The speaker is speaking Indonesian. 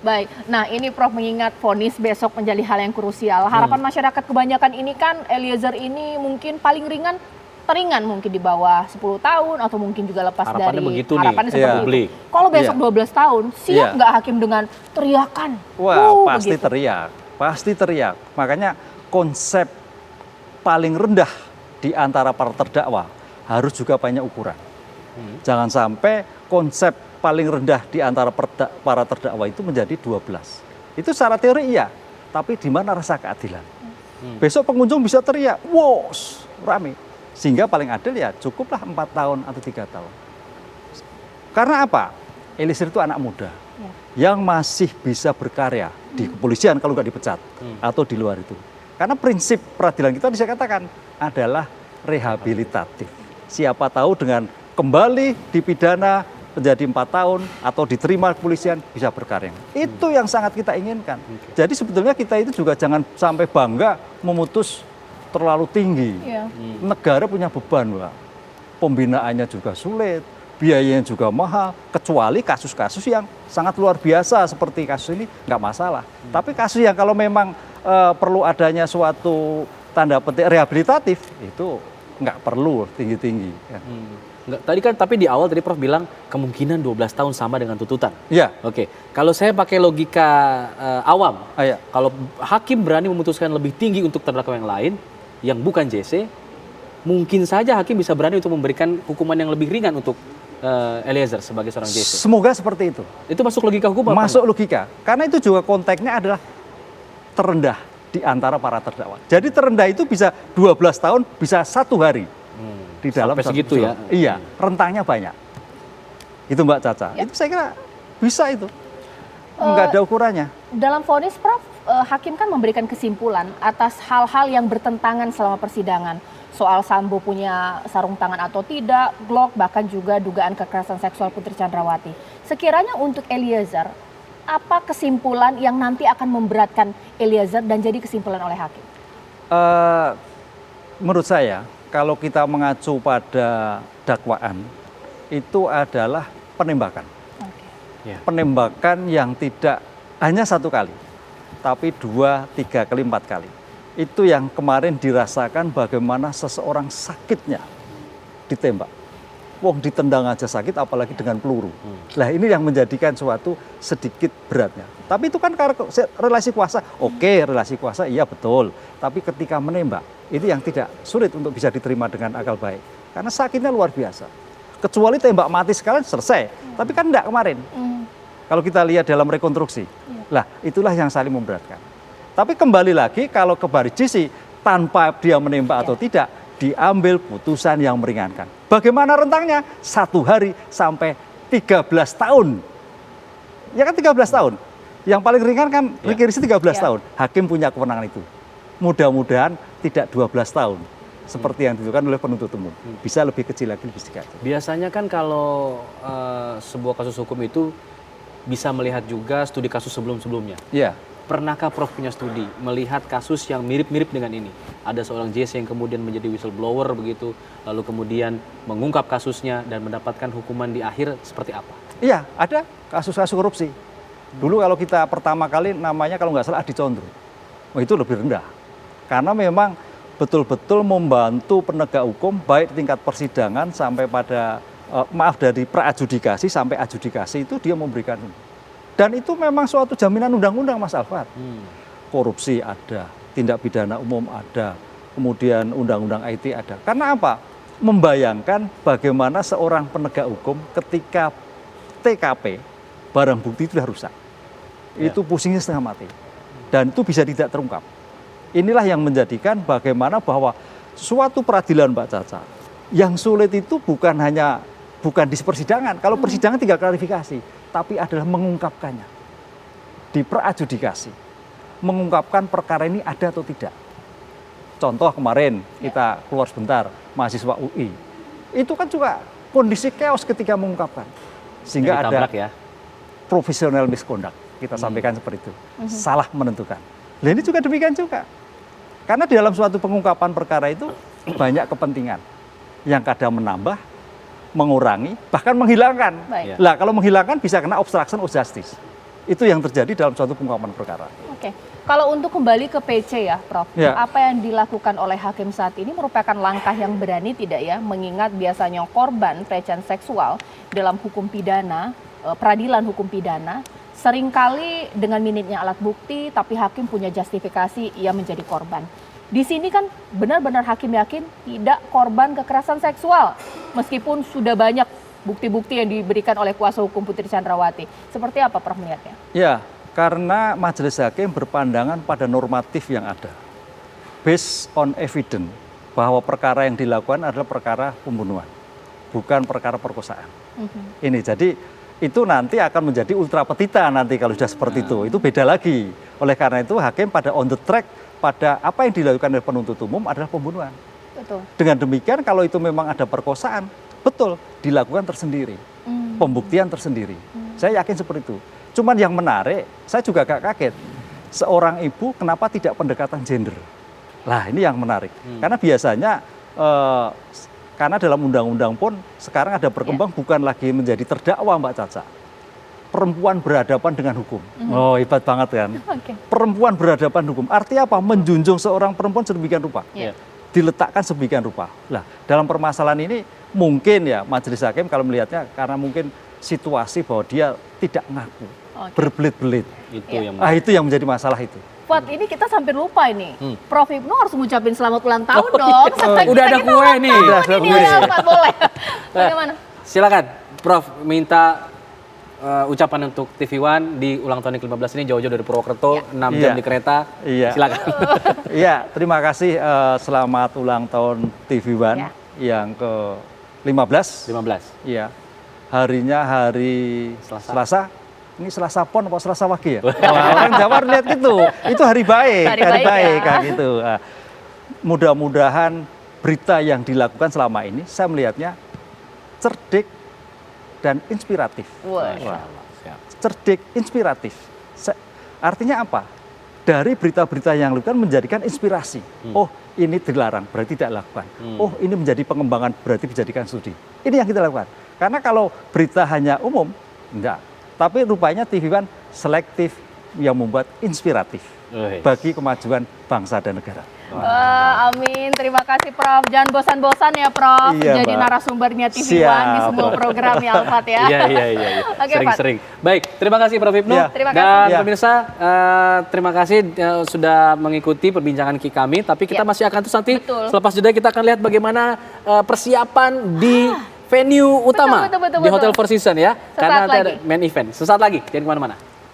Baik, nah ini Prof mengingat vonis besok menjadi hal yang krusial. Harapan masyarakat kebanyakan ini kan Eliezer ini mungkin paling teringan mungkin di bawah 10 tahun atau mungkin juga lepas Harapannya dari begitu harapannya nih, seperti publik. itu. Kalau besok 12 tahun, siap nggak hakim dengan teriakan? Wah, pasti begitu. teriak, pasti teriak. Makanya konsep paling rendah di antara para terdakwa harus juga banyak ukuran. Jangan sampai konsep paling rendah di antara para terdakwa itu menjadi 12. Itu secara teori iya, tapi di mana rasa keadilan? Besok pengunjung bisa teriak, wow, rame. Sehingga paling adil ya cukuplah 4 tahun atau 3 tahun. Karena apa? Eliezer itu anak muda yang masih bisa berkarya di kepolisian kalau nggak dipecat atau di luar itu. Karena prinsip peradilan kita bisa katakan adalah rehabilitatif. Siapa tahu dengan kembali dipidana menjadi 4 tahun atau diterima kepolisian bisa berkarya. Itu yang sangat kita inginkan. Jadi sebetulnya kita itu juga jangan sampai bangga memutus terlalu tinggi. Negara punya beban, Mbak. Pembinaannya juga sulit, biayanya juga mahal, kecuali kasus-kasus yang sangat luar biasa seperti kasus ini nggak masalah. Tapi kasus yang kalau memang perlu adanya suatu tanda petik rehabilitatif itu nggak perlu tinggi-tinggi. Ya. Nggak, tadi kan tapi di awal tadi Prof bilang kemungkinan 12 tahun sama dengan tuntutan. Iya. Oke, kalau saya pakai logika awam, Iya. kalau hakim berani memutuskan lebih tinggi untuk terdakwa yang lain, yang bukan JC, mungkin saja hakim bisa berani untuk memberikan hukuman yang lebih ringan untuk Eliezer sebagai seorang JC. Semoga seperti itu. Itu masuk logika hukum apa? Masuk logika. Karena itu juga konteksnya adalah terendah di antara para terdakwa. Jadi terendah itu bisa 12 tahun, bisa 1 hari. Di dalam sampai segitu ya? Iya, rentangnya banyak. Itu Mbak Caca. Ya. Itu saya kira bisa itu. Nggak ada ukurannya. Dalam vonis, Prof, hakim kan memberikan kesimpulan atas hal-hal yang bertentangan selama persidangan. Soal Sambo punya sarung tangan atau tidak, Glock, bahkan juga dugaan kekerasan seksual Putri Chandrawati. Sekiranya untuk Eliezer, apa kesimpulan yang nanti akan memberatkan Eliezer dan jadi kesimpulan oleh hakim? Menurut saya, kalau kita mengacu pada dakwaan, itu adalah penembakan. Ya. Penembakan yang tidak hanya 1 kali, tapi 2, 3 kali, 4 kali. Itu yang kemarin dirasakan bagaimana seseorang sakitnya ditembak. Wong ditendang aja sakit, apalagi dengan peluru. Nah ini yang menjadikan suatu sedikit beratnya. Tapi itu kan karena relasi kuasa, oke relasi kuasa iya betul. Tapi ketika menembak, itu yang tidak sulit untuk bisa diterima dengan akal baik. Karena sakitnya luar biasa. Kecuali tembak mati sekalian selesai. Tapi kan enggak kemarin. Kalau kita lihat dalam rekonstruksi. Lah itulah yang saling memberatkan. Tapi kembali lagi kalau ke Barjisi tanpa dia menembak atau tidak, diambil putusan yang meringankan. Bagaimana rentangnya? 1 hari sampai 13 tahun. Ya kan 13 tahun. Yang paling ringan kan Ricky Rizky 13 tahun. Hakim punya kewenangan itu. Mudah-mudahan tidak 12 tahun. Seperti yang ditentukan oleh penuntut umum. Bisa lebih kecil lagi, lebih sedikit. Biasanya kan kalau sebuah kasus hukum itu bisa melihat juga studi kasus sebelum-sebelumnya. Iya. Pernahkah Prof punya studi melihat kasus yang mirip-mirip dengan ini? Ada seorang JC yang kemudian menjadi whistleblower begitu, lalu kemudian mengungkap kasusnya dan mendapatkan hukuman di akhir seperti apa? Iya, ada kasus-kasus korupsi. Dulu kalau kita pertama kali namanya kalau nggak salah Adi Condro. Oh, itu lebih rendah. Karena memang betul-betul membantu penegak hukum baik tingkat persidangan sampai pada dari pra-adjudikasi sampai adjudikasi itu dia memberikan. Dan itu memang suatu jaminan undang-undang Mas Alfat. Korupsi ada, tindak pidana umum ada, kemudian undang-undang IT ada. Karena apa? Membayangkan bagaimana seorang penegak hukum ketika TKP, barang bukti itu sudah rusak. Itu pusingnya setengah mati. Dan itu bisa tidak terungkap. Inilah yang menjadikan bagaimana bahwa suatu peradilan Mbak Caca, yang sulit itu bukan di persidangan. Kalau persidangan tinggal klarifikasi, tapi adalah mengungkapkannya. Di pra-adjudikasi. Mengungkapkan perkara ini ada atau tidak. Contoh kemarin kita keluar sebentar, mahasiswa UI. Itu kan juga kondisi chaos ketika mengungkapkan. Sehingga ada profesional misconduct. Kita sampaikan seperti itu. Salah menentukan. Nah ini juga demikian juga. Karena di dalam suatu pengungkapan perkara itu banyak kepentingan. Yang kadang menambah, mengurangi, bahkan menghilangkan. Lah kalau menghilangkan bisa kena obstruction of justice. Itu yang terjadi dalam suatu pengungkapan perkara. Oke, kalau untuk kembali ke PC ya, Prof, Ya. apa yang dilakukan oleh hakim saat ini merupakan langkah yang berani tidak ya? Mengingat biasanya korban pelecehan seksual dalam hukum pidana, peradilan hukum pidana, seringkali dengan minimnya alat bukti, tapi hakim punya justifikasi ia menjadi korban. Di sini kan benar-benar hakim yakin tidak korban kekerasan seksual, meskipun sudah banyak bukti-bukti yang diberikan oleh kuasa hukum Putri Chandrawati. Seperti apa Prof melihatnya? Ya, karena majelis hakim berpandangan pada normatif yang ada. Based on evidence bahwa perkara yang dilakukan adalah perkara pembunuhan, bukan perkara perkosaan. Ini jadi itu nanti akan menjadi ultra petita nanti kalau sudah seperti itu beda lagi. Oleh karena itu hakim pada on the track pada apa yang dilakukan oleh penuntut umum adalah pembunuhan. Betul. Dengan demikian kalau itu memang ada perkosaan, betul dilakukan tersendiri, pembuktian tersendiri. Saya yakin seperti itu. Cuman yang menarik, saya juga agak kaget. Seorang ibu kenapa tidak pendekatan gender? Lah ini yang menarik. Karena biasanya karena dalam undang-undang pun sekarang ada berkembang bukan lagi menjadi terdakwa Mbak Caca. Perempuan berhadapan dengan hukum. Oh hebat banget kan. Oke. Perempuan berhadapan hukum. Artinya apa? Menjunjung seorang perempuan sedemikian rupa. Ya. Diletakkan sedemikian rupa. Lah dalam permasalahan ini mungkin ya majelis hakim kalau melihatnya karena mungkin situasi bahwa dia tidak ngaku. Berbelit-belit. Itu yang Itu yang menjadi masalah itu. Fuad, ini kita sampai lupa ini. Prof Ibnu harus ngucapin selamat ulang tahun dong. Sampai Udah ada kita kue ulang nih. tahun Udah ada ini, kue. ya, Pak, boleh. Bagaimana? Silakan, Prof, minta ucapan untuk TV One di ulang tahun yang ke-15 ini jauh-jauh dari Purwokerto, 6 jam Iya. di kereta. Iya. Silakan. Iya, terima kasih. Selamat ulang tahun TV One Ya. yang ke-15. 15. Iya. Harinya hari Selasa. Ini Selasa Pon apa Selasa Wage ya? Wah, orang Jawa lihat gitu. Itu hari baik, Hari baik ya. kan gitu. Nah, mudah-mudahan berita yang dilakukan selama ini saya melihatnya cerdik dan inspiratif. Wah. Siap. Cerdik, inspiratif. Artinya apa? Dari berita-berita yang dilakukan menjadikan inspirasi. Oh, ini dilarang, berarti tidak lakukan. Oh, ini menjadi pengembangan, berarti dijadikan studi. Ini yang kita lakukan. Karena kalau berita hanya umum, enggak. Tapi rupanya TV One selektif yang membuat inspiratif bagi kemajuan bangsa dan negara. Wah, amin. Terima kasih Prof. Jangan bosan-bosan ya Prof. Iya, Jadi Mbak. narasumbernya TV One di Siap. semua program ya Alfat ya. Iya. Oke, Pak. Sering-sering. Baik, terima kasih Prof Ibnu. Iya. Terima Dan kasih. Iya. pemirsa, terima kasih sudah mengikuti perbincangan kami. Tapi kita Iya. masih akan terus nanti Betul. selepas jeda kita akan lihat bagaimana persiapan di venue utama betul, di Hotel betul. Four Seasons ya. Sesaat Karena nanti ada lagi. main event. Sesaat lagi, jangan kemana-mana.